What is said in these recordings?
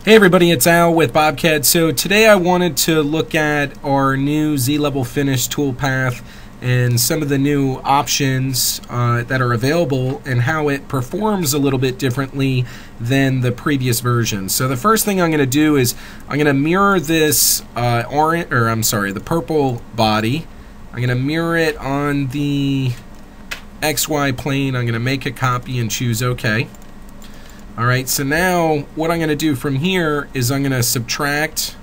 Hey everybody, it's Al with BobCAD. So today I wanted to look at our new Z-level finish toolpath and some of the new options that are available and how it performs a little bit differently than the previous version. So the first thing I'm going to do is I'm going to mirror this the purple body. I'm going to mirror it on the XY plane. I'm going to make a copy and choose OK. Alright, so now what I'm going to do from here is I'm going to subtract.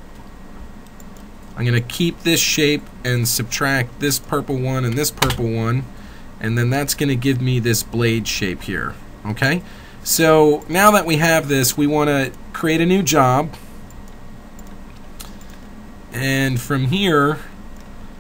I'm going to keep this shape and subtract this purple one and this purple one, and then that's going to give me this blade shape here. Okay, so now that we have this, we want to create a new job, and from here,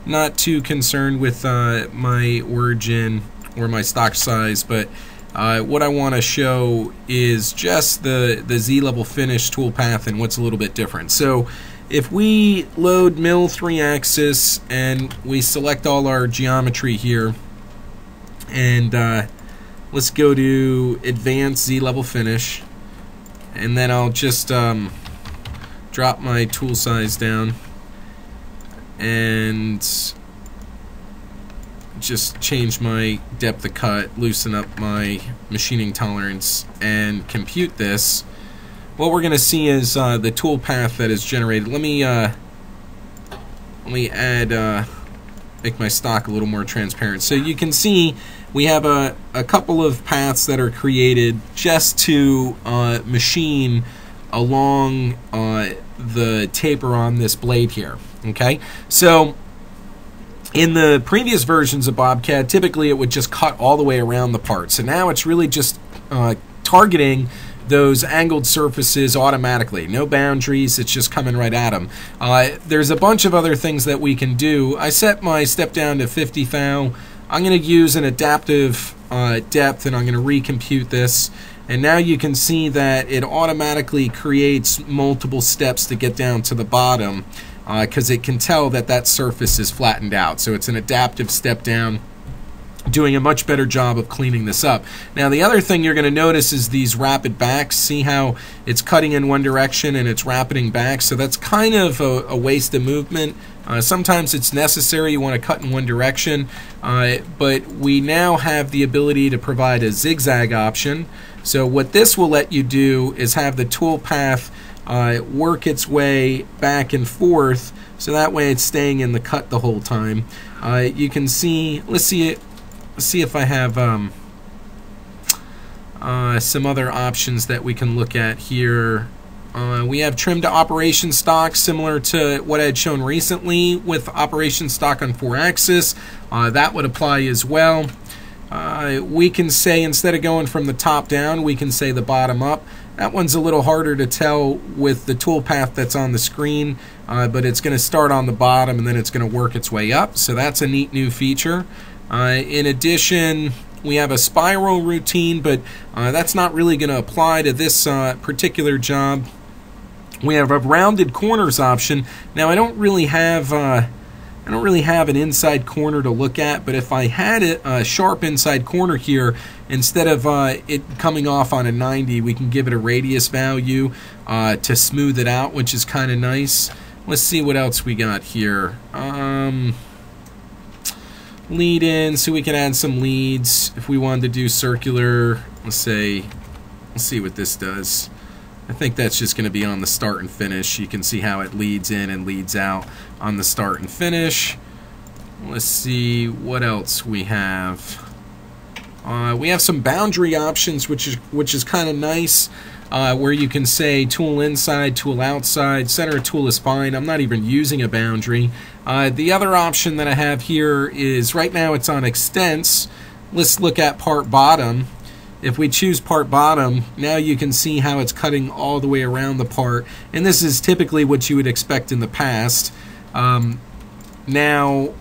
not too concerned with my origin or my stock size, but what I want to show is just the Z-level finish toolpath and what's a little bit different. So if we load mill 3-axis and we select all our geometry here, and let's go to advanced Z-level finish, and then I'll just drop my tool size down and just change my depth of cut, loosen up my machining tolerance, and compute this. What we're going to see is the tool path that is generated. Let me add, make my stock a little more transparent. So you can see we have a couple of paths that are created just to machine along the taper on this blade here. Okay, so in the previous versions of BobCAD, typically it would just cut all the way around the part. So now it's really just targeting those angled surfaces automatically. No boundaries, it's just coming right at them. There's a bunch of other things that we can do. I set my step down to 50 thou. I'm going to use an adaptive depth, and I'm going to recompute this. And now you can see that it automatically creates multiple steps to get down to the bottom, because it can tell that that surface is flattened out. So it's an adaptive step down, doing a much better job of cleaning this up. Now the other thing you're going to notice is these rapid backs. See how it's cutting in one direction and it's rapiding back? So that's kind of a waste of movement. Sometimes it's necessary, you want to cut in one direction, but we now have the ability to provide a zigzag option. So what this will let you do is have the tool path work its way back and forth, so that way it's staying in the cut the whole time. You can see, let's see if I have some other options that we can look at here. We have trim to operation stock, similar to what I had shown recently with operation stock on 4-axis. That would apply as well. We can say, instead of going from the top down, we can say the bottom up. That one's a little harder to tell with the tool path that's on the screen, but it's going to start on the bottom and then it's going to work its way up. So that's a neat new feature. In addition, we have a spiral routine, but that's not really going to apply to this particular job. We have a rounded corners option. Now I don't really have an inside corner to look at, but if I had a sharp inside corner here, instead of it coming off on a 90, we can give it a radius value to smooth it out, which is kind of nice. Let's see what else we got here. Lead in, so we can add some leads if we wanted to do circular. Let's see what this does. I think that's just going to be on the start and finish. You can see how it leads in and leads out on the start and finish. Let's see what else we have. We have some boundary options, which is kind of nice, where you can say tool inside, tool outside, center of tool is fine. I'm not even using a boundary. The other option that I have here is, right now it's on extents. Let's look at part bottom. If we choose part bottom, now you can see how it's cutting all the way around the part, and this is typically what you would expect in the past. Now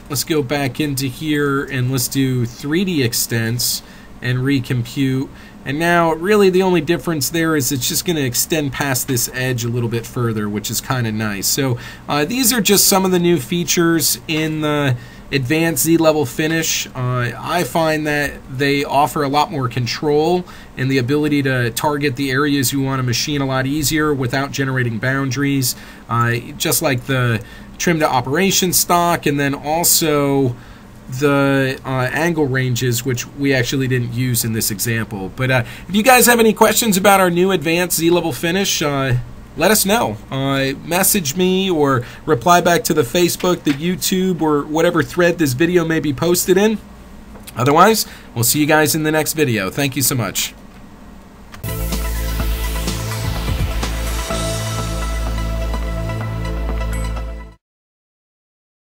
let's go back into here and let's do 3D extents and recompute, and now really the only difference there is it's just going to extend past this edge a little bit further, which is kind of nice. So these are just some of the new features in the advanced Z-level finish, I find that they offer a lot more control and the ability to target the areas you want to machine a lot easier without generating boundaries, just like the trim to operation stock, and then also the angle ranges, which we actually didn't use in this example. But if you guys have any questions about our new advanced Z-level finish, let us know. Message me or reply back to the Facebook, the YouTube, or whatever thread this video may be posted in. Otherwise, we'll see you guys in the next video. Thank you so much.